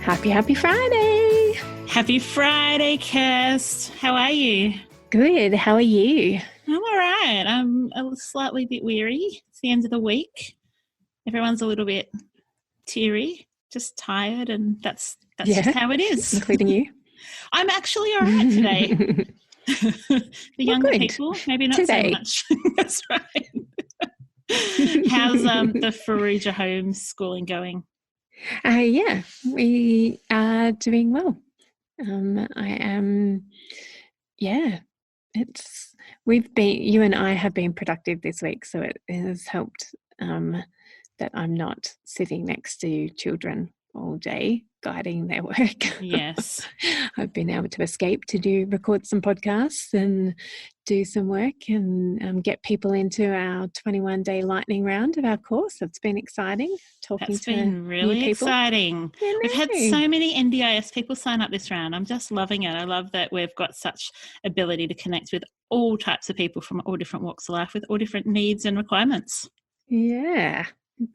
Happy Friday. Happy Friday, Kirst. How are you? Good. How are you? I'm all right. I'm a slightly bit weary. It's the end of the week. Everyone's a little bit teary, just tired, and that's just how it is. Including you. I'm actually all right today. The younger people, maybe not today. So much. That's right. How's the Faruja homeschooling going? Yeah, we are doing well. You and I have been productive this week, so it has helped that I'm not sitting next to children all day guiding their work. Yes. I've been able to escape to record some podcasts and do some work and get people into our 21-day lightning round of our course. It's been exciting talking to new people. That's been really exciting. We've had so many NDIS people sign up this round. I'm just loving it. I love that we've got such ability to connect with all types of people from all different walks of life with all different needs and requirements. Yeah.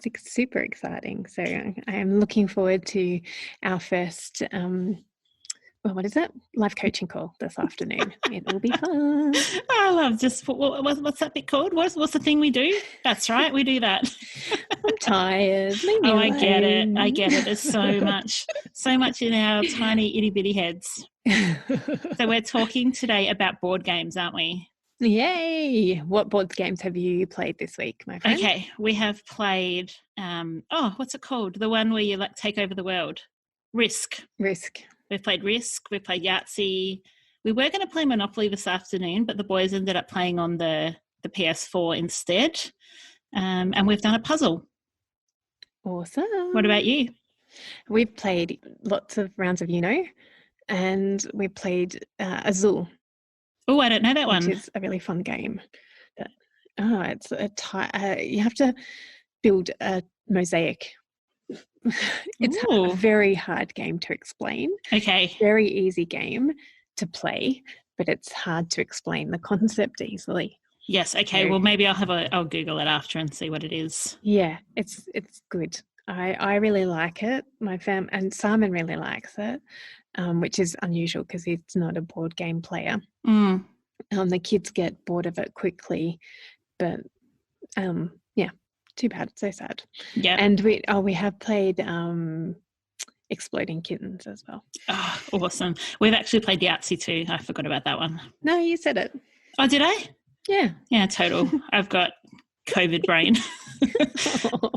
It's super exciting. So I am looking forward to our first, life coaching call this afternoon. It will be fun. I love what's that bit called? What's the thing we do? That's right, we do that. I'm tired. I get it. There's so much in our tiny itty bitty heads. So we're talking today about board games, aren't we? Yay! What board games have you played this week, my friend? Okay, we have played, what's it called? The one where you take over the world. Risk. We've played Risk. We've played Yahtzee. We were going to play Monopoly this afternoon, but the boys ended up playing on the PS4 instead. And we've done a puzzle. Awesome. What about you? We've played lots of rounds of and we played Azul. Oh, I don't know that one. Which is a really fun game. It's you have to build a mosaic. It's a very hard game to explain. Okay. Very easy game to play, but it's hard to explain the concept easily. Yes. Okay. Well, maybe I'll Google it after and see what it is. Yeah, it's good. I really like it. My fam and Simon really likes it. Which is unusual because he's not a board game player. Mm. The kids get bored of it quickly, but too bad, so sad. Yeah. And we have played Exploding Kittens as well. Oh, awesome. We've actually played Yahtzee too. I forgot about that one. No, you said it. Oh, did I? Yeah. Yeah, total. I've got COVID brain.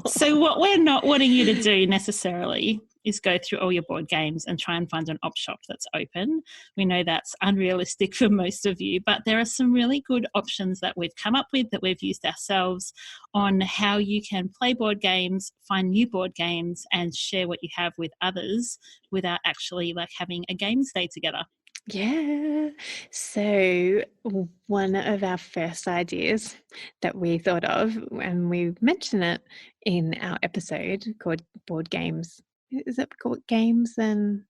So what we're not wanting you to do necessarily is go through all your board games and try and find an op shop that's open. We know that's unrealistic for most of you, but there are some really good options that we've come up with that we've used ourselves on how you can play board games, find new board games, and share what you have with others without actually having a games day together. Yeah. So one of our first ideas that we thought of, and we mentioned it in our episode called Board Games. Is it called Games and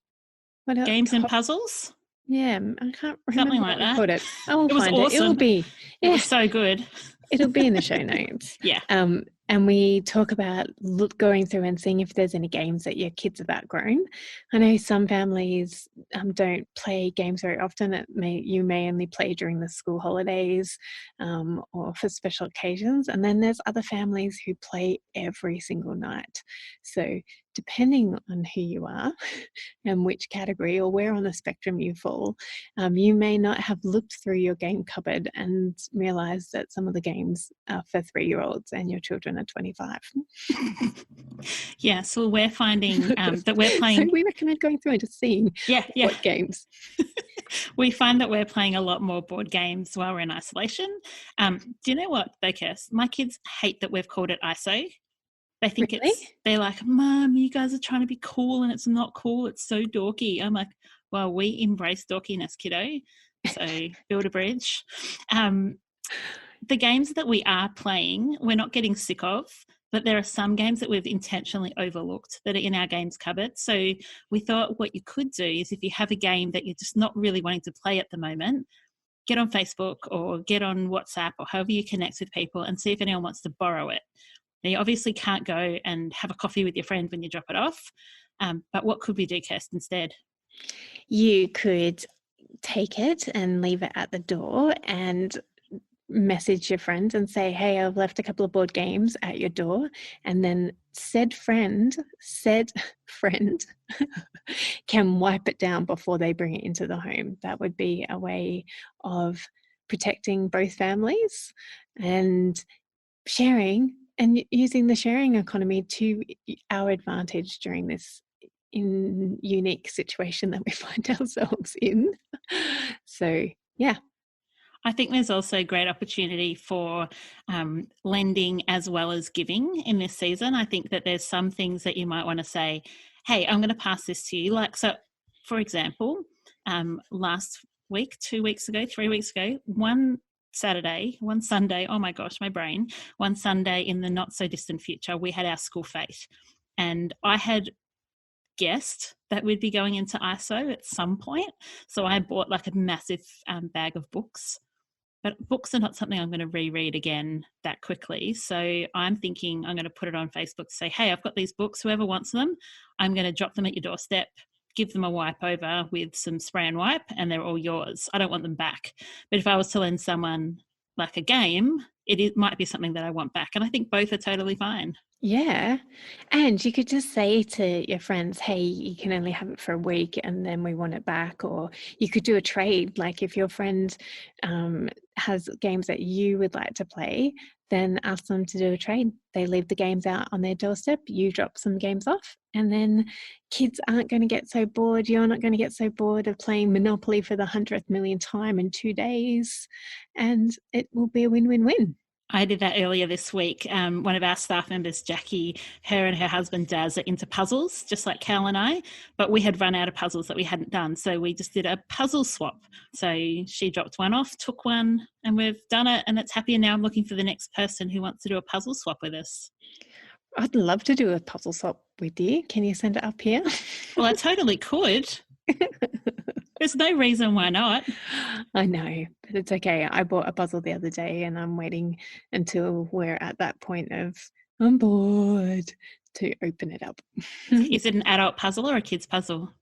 what else? Games and Puzzles? Yeah, I can't remember something like that. Called it. Oh, it was awesome. It'll be. Yeah. It was so good. It'll be in the show notes. Yeah. And we talk about going through and seeing if there's any games that your kids have outgrown. I know some families don't play games very often. You may only play during the school holidays or for special occasions. And then there's other families who play every single night. So depending on who you are and which category or where on the spectrum you fall, you may not have looked through your game cupboard and realised that some of the games are for 3-year-olds and your children are 25. Yeah, so we're finding that we're playing... So we recommend going through and just seeing what games. We find that we're playing a lot more board games while we're in isolation. Do you know what, though, Kirst? My kids hate that we've called it ISO. They think they're like, Mum, you guys are trying to be cool and it's not cool. It's so dorky. I'm like, well, we embrace dorkiness, kiddo. So build a bridge. The games that we are playing, we're not getting sick of, but there are some games that we've intentionally overlooked that are in our games cupboard. So we thought what you could do is if you have a game that you're just not really wanting to play at the moment, get on Facebook or get on WhatsApp or however you connect with people and see if anyone wants to borrow it. Now, you obviously can't go and have a coffee with your friend when you drop it off, But what could we do, Kirst, instead? You could take it and leave it at the door and message your friend and say, hey, I've left a couple of board games at your door, and then said friend can wipe it down before they bring it into the home. That would be a way of protecting both families and sharing and using the sharing economy to our advantage during this unique situation that we find ourselves in. So, yeah. I think there's also great opportunity for lending as well as giving in this season. I think that there's some things that you might want to say, hey, I'm going to pass this to you. Like, so for example, last week, 2 weeks ago, 3 weeks ago, one Sunday, oh my gosh, my brain, one Sunday in the not so distant future, we had our school fete. And I had guessed that we'd be going into ISO at some point. So I bought like a massive bag of books. But books are not something I'm going to reread again that quickly. So I'm thinking I'm going to put it on Facebook to say, hey, I've got these books. Whoever wants them, I'm going to drop them at your doorstep, give them a wipe over with some spray and wipe, and they're all yours. I don't want them back. But if I was to lend someone like a game, it might be something that I want back. And I think both are totally fine. Yeah. And you could just say to your friends, hey, you can only have it for a week and then we want it back. Or you could do a trade. Like if your friend has games that you would like to play, then ask them to do a trade. They leave the games out on their doorstep, you drop some games off, and then kids aren't going to get so bored. You're not going to get so bored of playing Monopoly for the 100th millionth time in 2 days. And it will be a win-win-win. I did that earlier this week. One of our staff members, Jackie, her and her husband Daz are into puzzles, just like Cal and I, but we had run out of puzzles that we hadn't done. So we just did a puzzle swap. So she dropped one off, took one, and we've done it, and it's happy. And now I'm looking for the next person who wants to do a puzzle swap with us. I'd love to do a puzzle swap with you. Can you send it up here? Well, I totally could. There's no reason why not. I know, but it's okay. I bought a puzzle the other day and I'm waiting until we're at that point of I'm bored to open it up. Is it an adult puzzle or a kid's puzzle?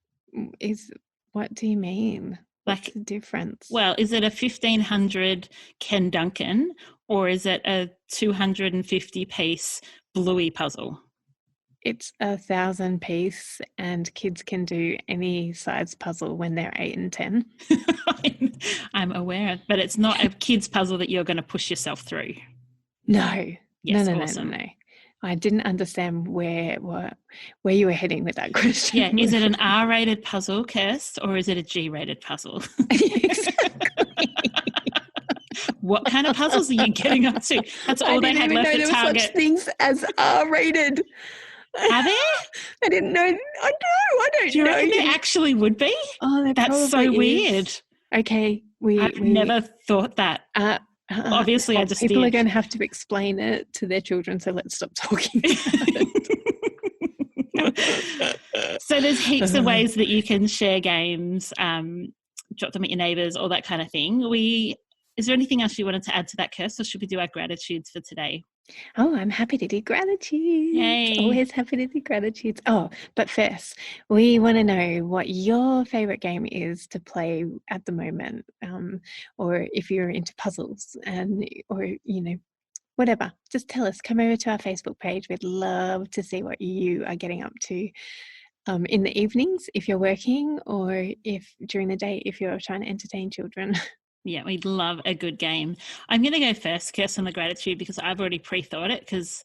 What do you mean? What's Like the difference? Well, is it a 1500 Ken Duncan or is it a 250 piece Bluey puzzle? It's 1,000 piece and kids can do any size puzzle when they're 8 and 10. I'm aware, but it's not a kid's puzzle that you're going to push yourself through. No. Yes, no. awesome. No. I didn't understand where you were heading with that question. Yeah, is it an R-rated puzzle, Kirst, or is it a G-rated puzzle? Exactly. What kind of puzzles are you getting up to? That's all they had left at Target. There were such things as R-rated. Are there? I didn't know. I don't Do you know. reckon there actually would be? Oh, that's so weird. Okay, I've never thought that. Obviously, I just people are going to have to explain it to their children. So let's stop talking about it. So there's heaps of ways that you can share games, drop them at your neighbours, all that kind of thing. Is there anything else you wanted to add to that, Kirst, or should we do our gratitudes for today? Oh, I'm happy to do gratitudes. Yay. Always happy to do gratitudes. Oh, but first, we want to know what your favourite game is to play at the moment, or if you're into puzzles or whatever. Just tell us. Come over to our Facebook page. We'd love to see what you are getting up to in the evenings if you're working, or if during the day if you're trying to entertain children. Yeah, we'd love a good game. I'm going to go first, Kirst, on the gratitude because I've already pre-thought it because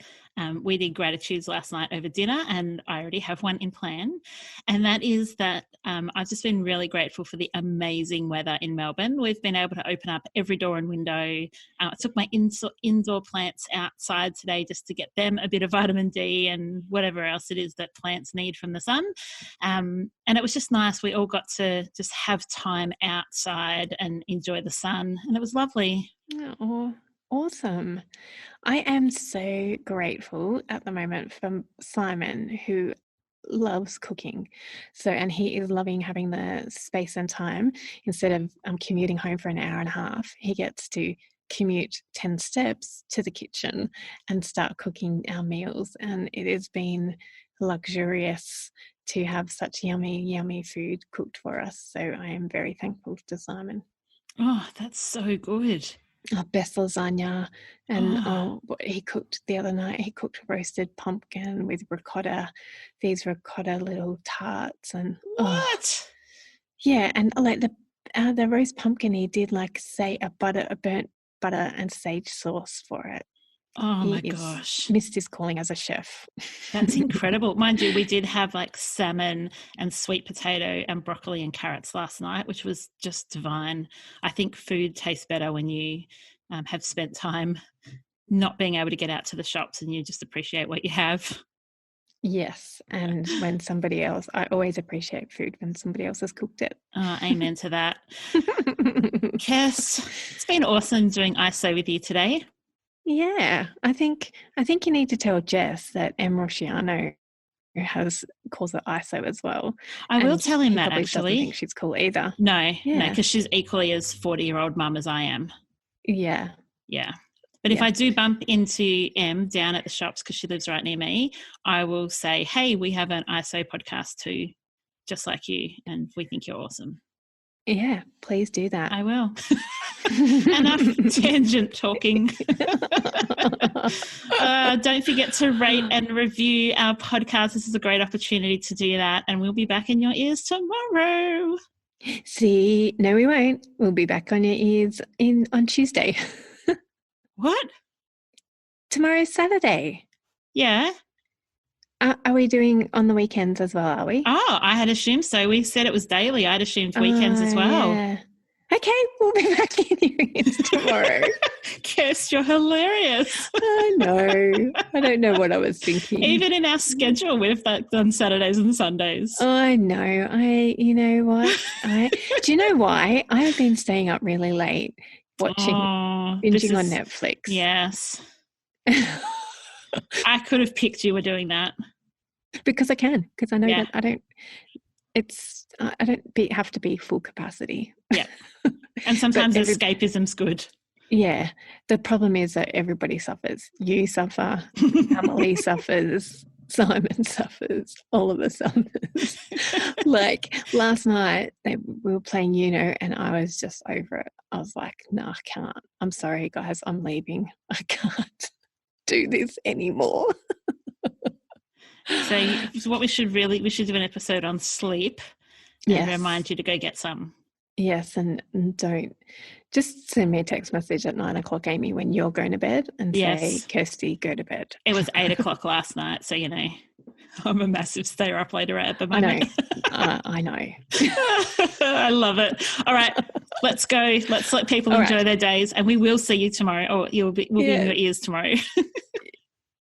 we did gratitudes last night over dinner and I already have one in plan. And that is that I've just been really grateful for the amazing weather in Melbourne. We've been able to open up every door and window. I took my indoor plants outside today just to get them a bit of vitamin D and whatever else it is that plants need from the sun. And it was just nice. We all got to just have time outside and enjoy the sun. And it was lovely. Oh, awesome. I am so grateful at the moment for Simon, who loves cooking. And he is loving having the space and time. Instead of commuting home for an hour and a half, he gets to commute 10 steps to the kitchen and start cooking our meals. And it has been luxurious to have such yummy food cooked for us. So I am very thankful to Simon. Oh, that's so good. Best lasagna. And what he cooked the other night, he cooked roasted pumpkin with ricotta, these ricotta little tarts. And what? Yeah, and like the roast pumpkin, he did like a burnt butter and sage sauce for it. Oh my gosh. Missed his calling as a chef. That's incredible. Mind you, we did have like salmon and sweet potato and broccoli and carrots last night, which was just divine. I think food tastes better when you have spent time not being able to get out to the shops and you just appreciate what you have. Yes, and when I always appreciate food when somebody else has cooked it. Amen to that. Kirst, it's been awesome doing ISO with you today. Yeah, I think you need to tell Jess that M. Rosciano calls it ISO as well. I will tell him that, actually. Doesn't think she's cool either. No, because she's equally as 40-year-old mum as I am. Yeah. But if I do bump into M down at the shops, because she lives right near me, I will say, hey, we have an ISO podcast too, just like you, and we think you're awesome. Yeah, please do that. I will. Enough tangent talking. Don't forget to rate and review our podcast. This is a great opportunity to do that, and we'll be back in your ears tomorrow. See, no, we won't. We'll be back on your ears on Tuesday. What? Tomorrow's Saturday. Yeah. Are we doing on the weekends as well, are we? Oh, I had assumed so. We said it was daily. I'd assumed weekends as well. Yeah. Okay, we'll be back in your ears tomorrow. Kirst, you're hilarious. I know. I don't know what I was thinking. Even in our schedule, we've done Saturdays and Sundays. I know. You know what? Do you know why? I have been staying up really late watching, binging on Netflix. Yes. I could have picked you were doing that. Because I can. Because I know that I don't have to be full capacity. Yeah. And sometimes escapism's good. Yeah. The problem is that everybody suffers. You suffer. Emily suffers. Simon suffers. All of us suffers. Like last night, we were playing Uno and I was just over it. I was like, no, I can't. I'm sorry, guys. I'm leaving. I can't do this anymore. So what we should do an episode on sleep and remind you to go get some. Yes, and don't just send me a text message at 9 o'clock, Amy, when you're going to bed and say, Kirsty, go to bed. It was 8 o'clock last night, so I'm a massive stayer up later at the moment. I know. I love it. All right, let's go. Let's let people enjoy their days, and we will see you tomorrow. Or we'll be in your ears tomorrow.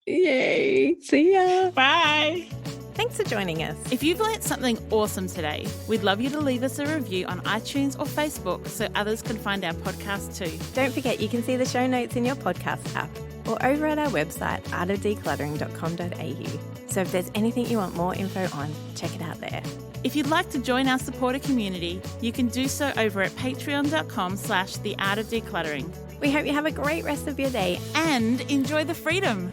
Yay. See ya. Bye. Thanks for joining us. If you've learnt something awesome today, we'd love you to leave us a review on iTunes or Facebook so others can find our podcast too. Don't forget you can see the show notes in your podcast app or over at our website artofdecluttering.com.au. So if there's anything you want more info on, check it out there. If you'd like to join our supporter community, you can do so over at patreon.com/theartofdecluttering. We hope you have a great rest of your day and enjoy the freedom.